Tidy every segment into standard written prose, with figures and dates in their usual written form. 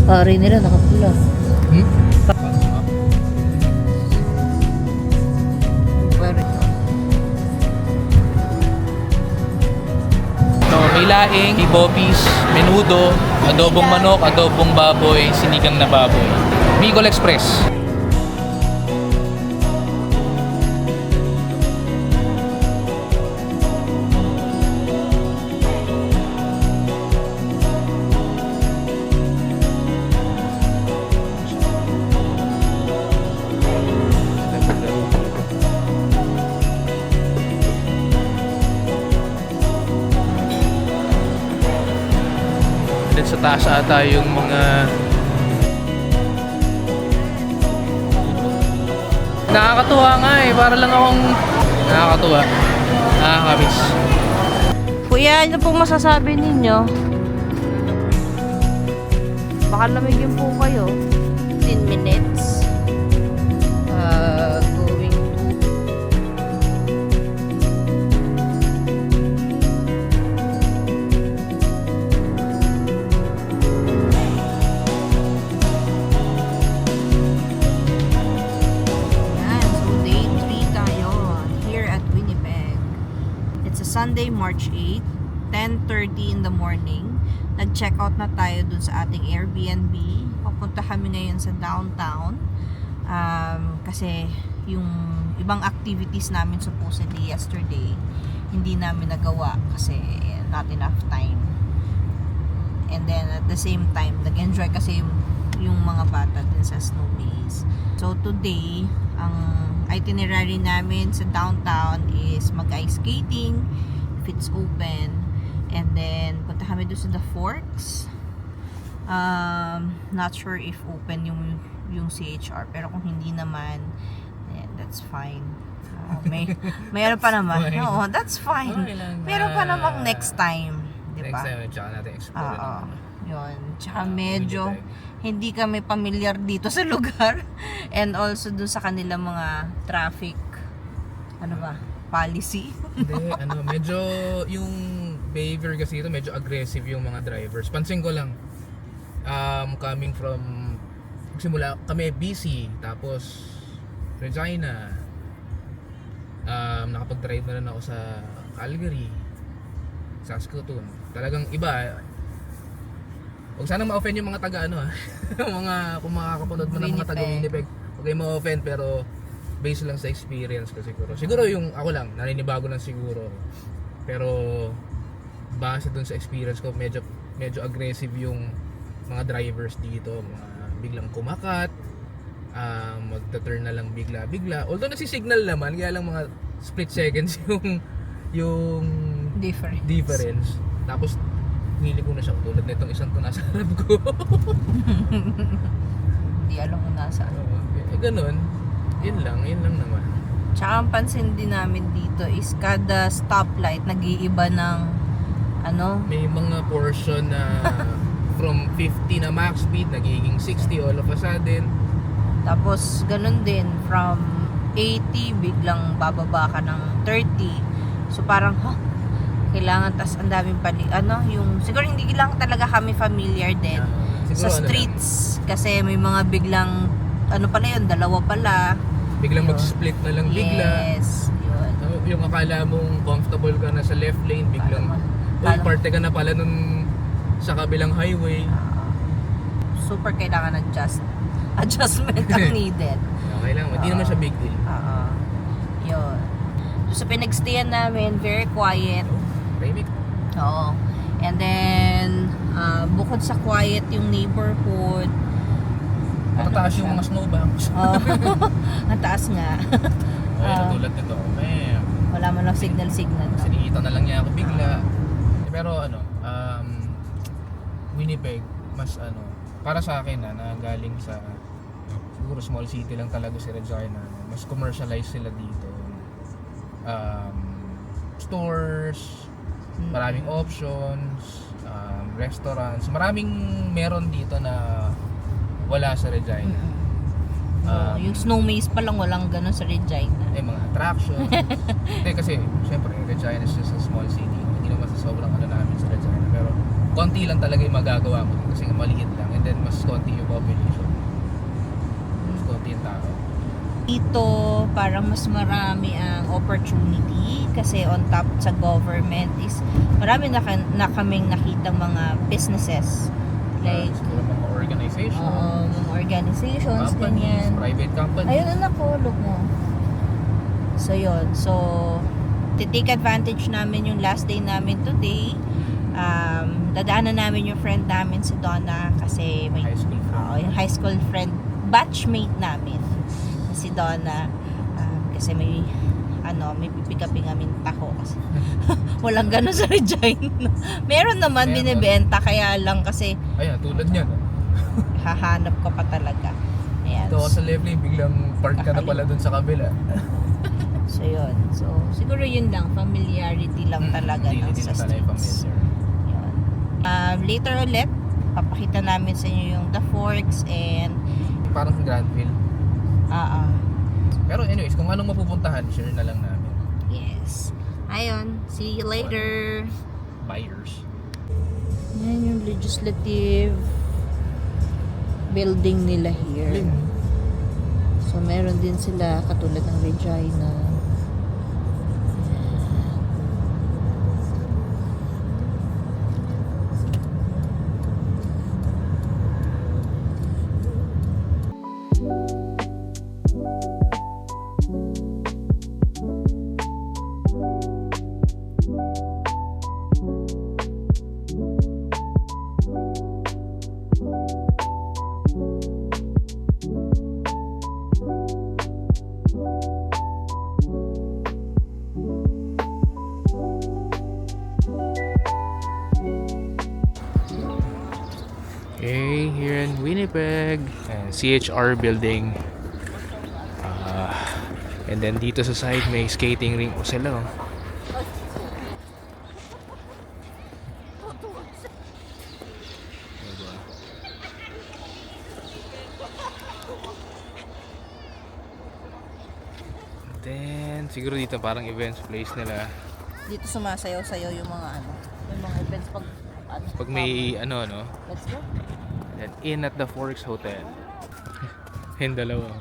Pare nila nakapula. Pare. So, may laing, may bopis, menudo, adobong manok, adobong baboy, sinigang na baboy. Bicol Express. Sa taas ata yung mga nakakatuwa nga eh, para lang akong nakakatuwa, nakakamiss. Kuya, ano pong masasabi ninyo? Baka lamigin po kayo. 10 minutes. Going to... Yan, so day 3 tayo here at Winnipeg. It's a Sunday, March 8, 10:30 in the morning. Nag-check out na tayo dun sa ating Airbnb. Papunta kami ngayon sa downtown. Kasi yung ibang activities namin supposedly yesterday, hindi namin nagawa kasi not enough time. And then at the same time, nag-enjoy kasi yung mga bata din sa snow maze. So today, ang itinerary namin sa downtown is mag-ice skating if it's open. And then punta kami doon sa The Forks. Not sure if open yung CHR, pero kung hindi naman, then that's fine. Mayroon pa naman. Oo, that's fine. Okay lang. Meron pa namang next time, di ba? Next time, tsaka natin explore Oo. naman. Yun. Tsaka medyo hindi kami familiar dito sa lugar. And also dun sa kanilang mga traffic, ano ba, policy. Hindi, medyo yung behavior kasi ito, medyo aggressive yung mga drivers. Pansin ko lang, coming from, simula kami busy, tapos Regina, nakapag-drive na rin ako sa Calgary, Saskatoon. Talagang iba. Huwag sanang ma-offend yung mga taga mga kung makakapanood mo ng mga taga Winnipeg. Huwag kayong ma-offend, pero based lang sa experience ko siguro. Siguro yung ako lang, naninibago lang siguro. Pero base dun sa experience ko, medyo aggressive yung mga drivers dito, mga biglang kumakat, magta-turn na lang bigla. Although nasi-signal naman, kaya lang mga split seconds yung difference. Tapos nili ko na siya tulad nitong isang to nasa harap ko. Hindi alam kung nasaan. Ganun. Yun lang naman. Tsaka ang pansin din namin dito is kada stoplight nag-iiba ng May mga portion na from 50 na max speed nagiging 60 all of a sudden. Tapos ganun din from 80 biglang bababa ka ng 30. So parang kailangan, tas ang daming yung siguro hindi lang talaga kami familiar din sa streets kasi may mga biglang pala yun, dalawa pala. Biglang mag-split na lang bigla. Yes, yun. Yung akala mong comfortable ka na sa left lane, biglang parte ka na pala nun sa kabilang highway. Super kailangan adjustment ang needed. Okay lang, hindi naman siya big deal. Yun. So, sa pinagstayan namin, very quiet. Tahimik. Oo. And then, bukod sa quiet yung neighborhood, Matataas yung mga snowbanks. ang taas nga. Tulad nito, Wala man lang signal. sinigita na lang niya ako bigla. Pero Winnipeg, mas para sa akin na galing sa siguro small city lang talaga si Regina, mas commercialized sila dito. Stores, maraming options, restaurants, maraming meron dito na wala sa Regina. Yung snow maze pa lang walang ganun sa Regina. Mga attractions. Hindi kasi, syempre, Regina is just a small city. Hindi naman sa sobrang namin sa Regina. Pero konti lang talaga yung magagawa mo kasi maliit lang, and then mas konti yung population, mas konti yung tao. Dito, parang mas marami ang opportunity kasi on top sa government is marami na kaming nakitang mga businesses. Like, Siguro mga organization, mga organizations, companies, ganyan. private companies. Ayun, anak ko, look mo. So, yun. So, take advantage namin yung last day namin today. Dadaanan namin yung friend namin si Donna kasi may High school friend. yung high school friend, batchmate namin si Donna. Kasi may pipick upin kami taho kasi walang ganun sa Regina. Meron naman binibenta, kaya lang kasi Ayan, tulad niyan. hahanap ko pa talaga. Ayan. Ito ako sa level, biglang park ka na pala dun sa kabila. So, yun. So, siguro yun lang. Familiarity lang talaga ng Hindi sa na tayo streets. familiar. Yun. Later ulit, papakita namin sa inyo yung The Forks and Parang sa Granville. Pero anyways, kung anong mapupuntahan, share na lang namin. yes. Ayun. See you later. Buyers. Yan yung legislative building nila here. So, meron din sila katulad ng Regina. Okay, here in Winnipeg, and CHR building. And then dito sa side may skating ring o sila. Diba? Then siguro dito parang events place nila. Dito sumasayaw-sayaw yung mga yung mga events Pag may no. Let's go. Then in at the Forks Hotel. Yung dalawa.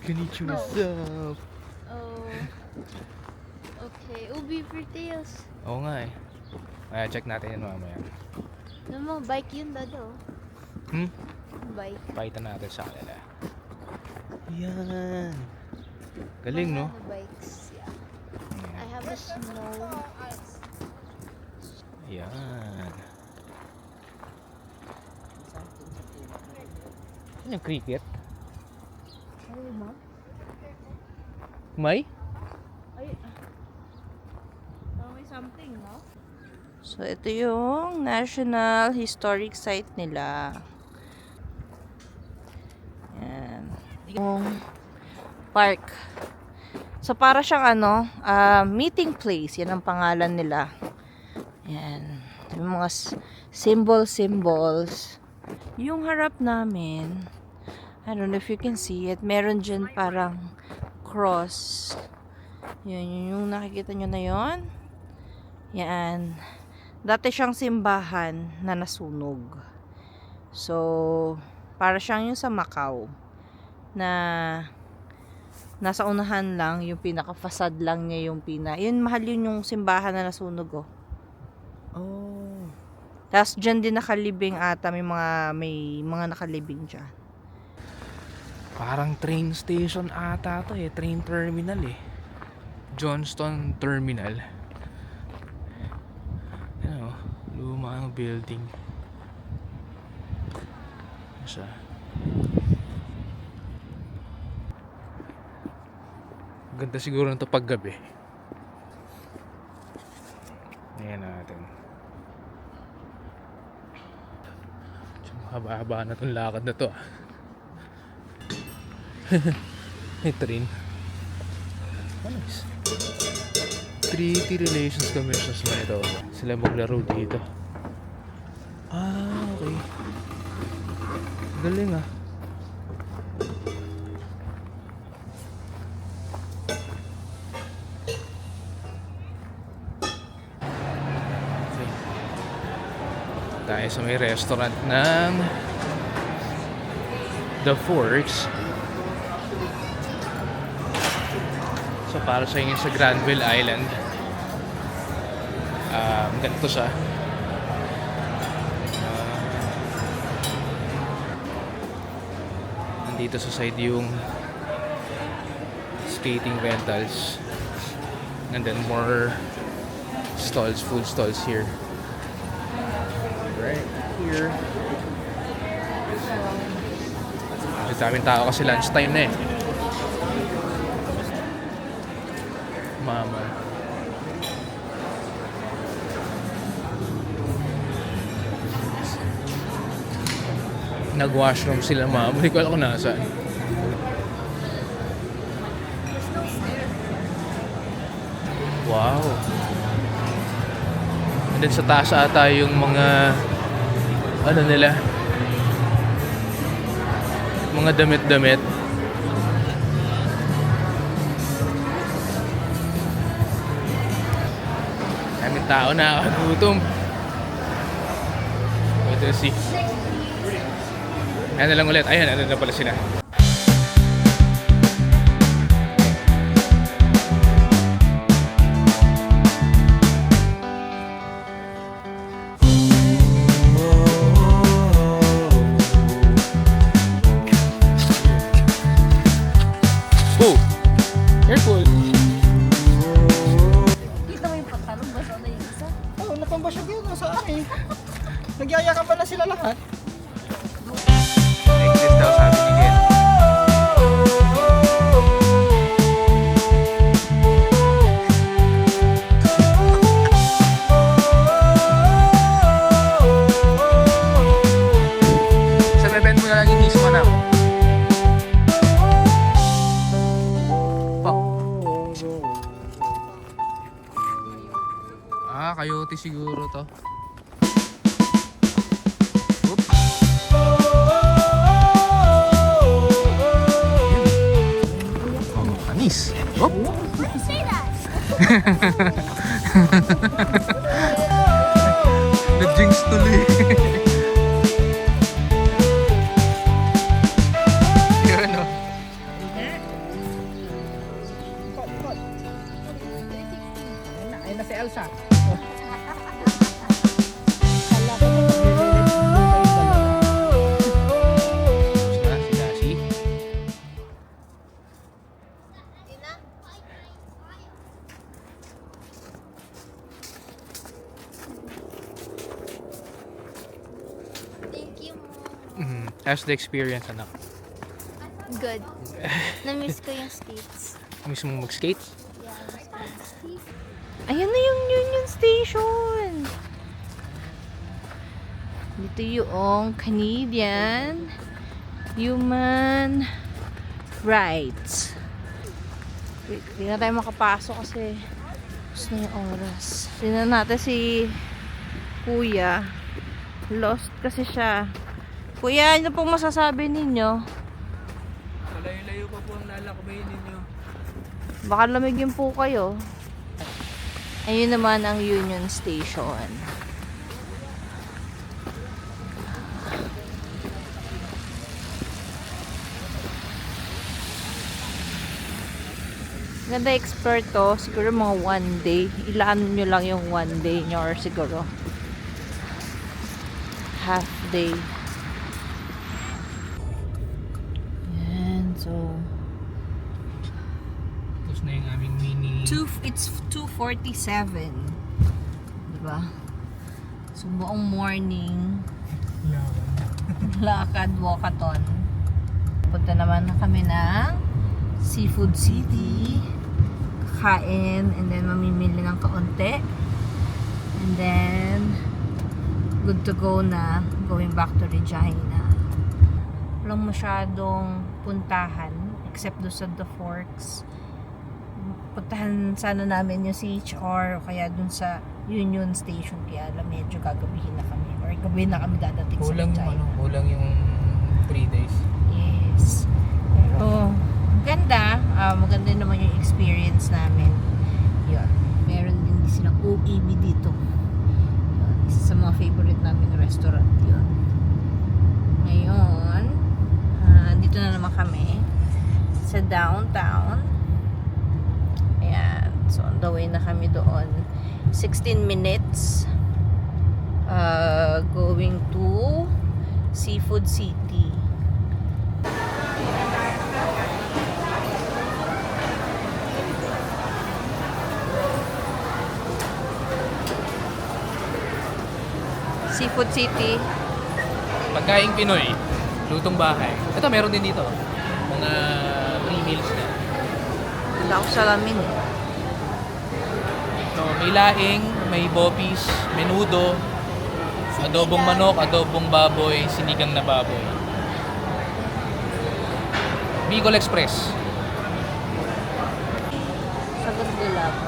Konnichiwa, what's up? Oh. Okay. Ubi for tails. Oo nga eh. Check natin yun mamaya. Naman, bike yun, Dado. Bike. Pakita natin sa kanila. Yan. Galing, no? Banana bikes, yeah. I have a snow. Yan. Ano yung cricket? Ay, ma? May? Ay, may something, no? So, ito yung National Historic Site nila. Yan. Yung park. So, para siyang meeting place. Yan ang pangalan nila. Yan. Yung mga symbols. Yung harap namin, I don't know if you can see it. Meron dyan parang cross. Yun yung nakikita nyo na yon. Yan. Dati siyang simbahan na nasunog. So, para siyang yung sa Macau na nasa unahan lang, yung pinaka-facade lang niya yung yun, mahal yun yung simbahan na nasunog, oh. Oh. Tapos dyan din nakalibing ata, may mga nakalibing dyan. Parang train station ata to eh. Train terminal eh. Johnston Terminal. Yan o. Luma ang building. Siya. Ganda siguro nito pag gabi. Ayan natin. Haba-haba na itong lakad na to. May train. Nice. Treaty Relations Commissions na ito. Sila maglaro dito. Okay. Galing ah. tayo sa may restaurant ng The Forks. So para sa inyo sa Granville Island, ganito siya. Nandito sa side yung skating rentals, and then more stalls, food stalls here. Right here. Ang daming tao kasi lunchtime na eh. Mama. Nag-washroom sila, mama. Hindi ko alam kung nasaan. Wow. And then sa taas ata yung mga ano nila, mga damit-damit. Daming tao na gutom. Wait to see. Ayan na lang ulit. Ayan, ano na pala sila. Oh! Careful! Kita mo yung pantalong basa na yung isa? Oo, napambasag yun sa akin. Nagyayakan pala sila lahat. Exit daw sabi ni Ken. Sa beben mo na lang yung mismo na. Coyote siguro to. Oops. Oh, anis. Oh. Say that! Na-jinx tuloy. Yan o. Ayun na si Elsa. Sila, sila, si. Thank you, How's the experience, anak? Good. Na-miss ko yung skates. Miss mo mag-skate? Yeah, na-miss ko yung skates. Ayan na yung Union Station. Dito yung Canadian Human Rights. Wait, hindi na tayo makapasok kasi gusto na yung oras. Tingnan natin si Kuya. Lost kasi siya. Kuya, ano pong masasabi ninyo? Malayo-layo pa po ang lalakbayin ninyo. Baka lamigin po kayo. Ayun naman ang Union Station. Ganda expert to. Siguro mga one day. Ilaan nyo lang yung one day nyo or siguro half day. Yan. So Tapos na yung aming mini... it's 2:47. Diba? So, buong morning, lakad, walkathon. Punta naman na kami ng Seafood City. Kakain, and then mamimili ng kaunti. And then, good to go na, going back to Regina. Walang masyadong puntahan, except doon sa The Forks. Puntahan sana namin yung CHR o kaya dun sa Union Station, kaya alam medyo gagabihin na kami or gabi na kami dadating Kulang sa yung Regina. kulang yung 3 days. Yes. Pero ganda, maganda naman yung experience namin. Yun. Meron din silang OEB dito. Yun. Isa sa mga favorite naming restaurant yun. Ngayon, dito na naman kami sa downtown. Ayan. So, on the way na kami doon. 16 minutes going to Seafood City. Seafood City. Pagkaing Pinoy, lutong bahay. Ito, meron din dito. Mga 3 meals na. Wala ako salamin eh. So, may laing, may bopis, menudo, adobong manok, adobong baboy, sinigang na baboy. Bicol Express. Sagot nila ako.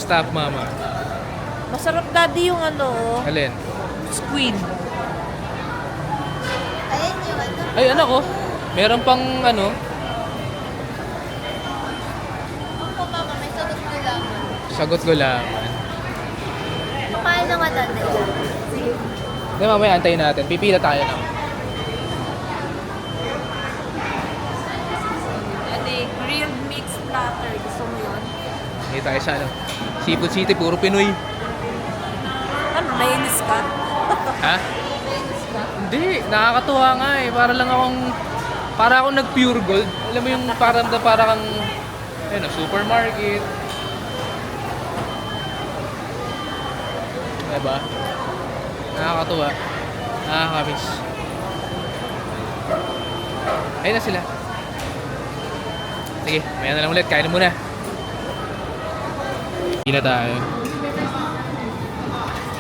Stop mama. Masarap daddy yung ano, Alin? squid. Ayan yung ano. Ay, anak ko. Meron pang ano, Opo, mama, may sagot ko lang. sagot gulaman. Paano na nga tatay? Hindi, mamaya antayin natin. Pipila tayo na. Ate, grilled mixed platter. Gusto mo yun? Hindi tayo sa ano. Seafood City, puro Pinoy. Ano, nainis ka? Ha? Hindi, nakakatuwa nga eh. Para akong nag-pure gold. Alam mo yung para kang ayun, supermarket. Diba? Nakakatuwa. Nakakamiss. Ayun na sila. Sige, maya na lang ulit. Kain na muna. Hindi na tayo.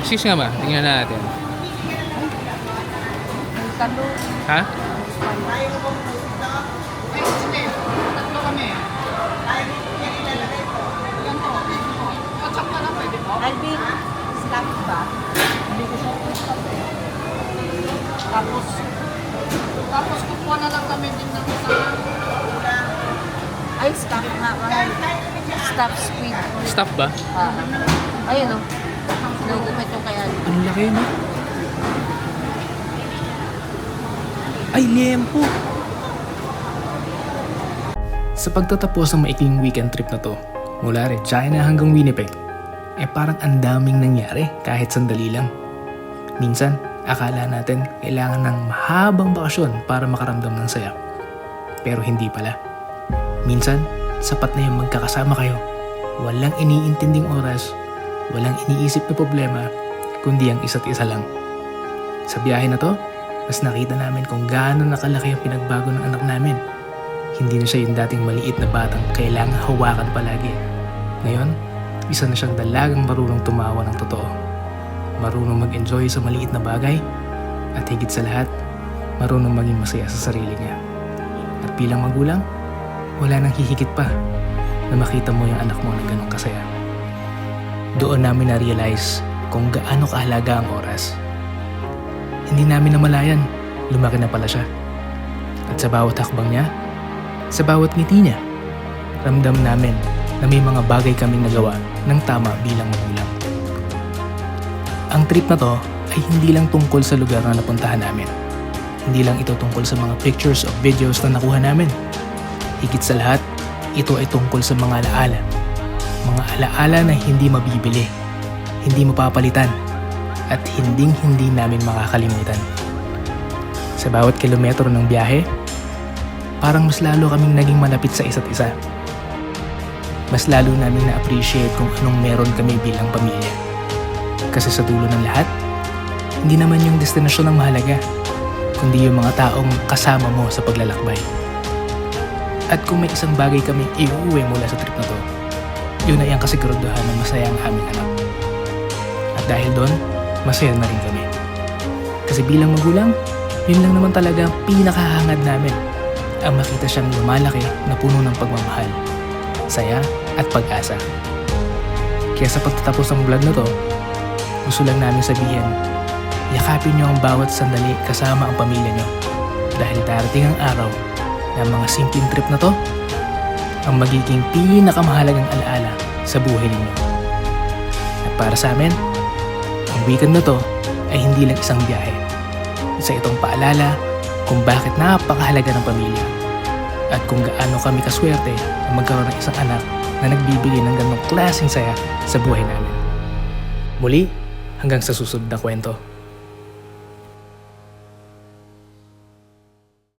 Excuse nga ba? Tingnan natin. Talo. Ha? Alvin, stop ba? Tapos kukuha na lang kami din ng isang Ay, stop nga. Stop squid. Stop ba? Ayun o. Nagumit yung kaya. Ang laki, no? Ay, liempo! Sa pagtatapos ng maikling weekend trip na to, mula Regina hanggang Winnipeg, parang ang daming nangyari kahit sandali lang. Minsan, akala natin kailangan ng mahabang bakasyon para makaramdam ng saya. Pero hindi pala. Minsan, sapat na yung magkakasama kayo. Walang iniintinding oras, walang iniisip na problema, kundi ang isa't isa lang. Sa biyahe na to, mas nakita namin kung gaano nakalaki ang pinagbago ng anak namin. Hindi na siya yung dating maliit na batang kailangan hawakan palagi. Ngayon, isa na siyang dalagang marunong tumawa ng totoo. Marunong mag-enjoy sa maliit na bagay, at higit sa lahat, marunong maging masaya sa sarili niya. At bilang magulang, wala nang hihigit pa na makita mo yung anak mo na ganun kasaya. Doon namin na-realize kung gaano kahalaga ang oras. Hindi namin namalayan, lumaki na pala siya. At sa bawat hakbang niya, sa bawat ngiti niya, ramdam namin na may mga bagay kaming nagawa ng tama bilang magulang. Ang trip na to ay hindi lang tungkol sa lugar na napuntahan namin. Hindi lang ito tungkol sa mga pictures o videos na nakuha namin. Higit sa lahat, ito ay tungkol sa mga alaala. Mga alaala na hindi mabibili, hindi mapapalitan, at hindi namin makakalimutan. Sa bawat kilometro ng biyahe, parang mas lalo kaming naging malapit sa isa't isa. Mas lalo namin na-appreciate kung anong meron kami bilang pamilya. Kasi sa dulo ng lahat, hindi naman yung destinasyon ang mahalaga, kundi yung mga taong kasama mo sa paglalakbay. At kung may isang bagay kami iuwi mula sa trip na to, yun ay ang kasiguraduhan na masaya ang aming anak. At dahil doon, masaya na rin kami. Kasi bilang magulang, yun lang naman talaga ang pinakahangad namin, ang makita siyang lumalaki na puno ng pagmamahal, saya at pag-asa. Kaya sa pagtatapos ng vlog na to, gusto lang namin sabihin, yakapin niyo ang bawat sandali kasama ang pamilya niyo. Dahil darating ang araw na ang mga simpleng trip na to, ang magiging pinakamahalagang alaala sa buhay ninyo. At para sa amin, ang weekend na to ay hindi lang isang biyahe. Isa itong paalala kung bakit napakahalaga ng pamilya at kung gaano kami kaswerte na magkaroon ng isang anak na nagbibigay ng ganong klaseng saya sa buhay namin. Muli, hanggang sa susunod na kwento.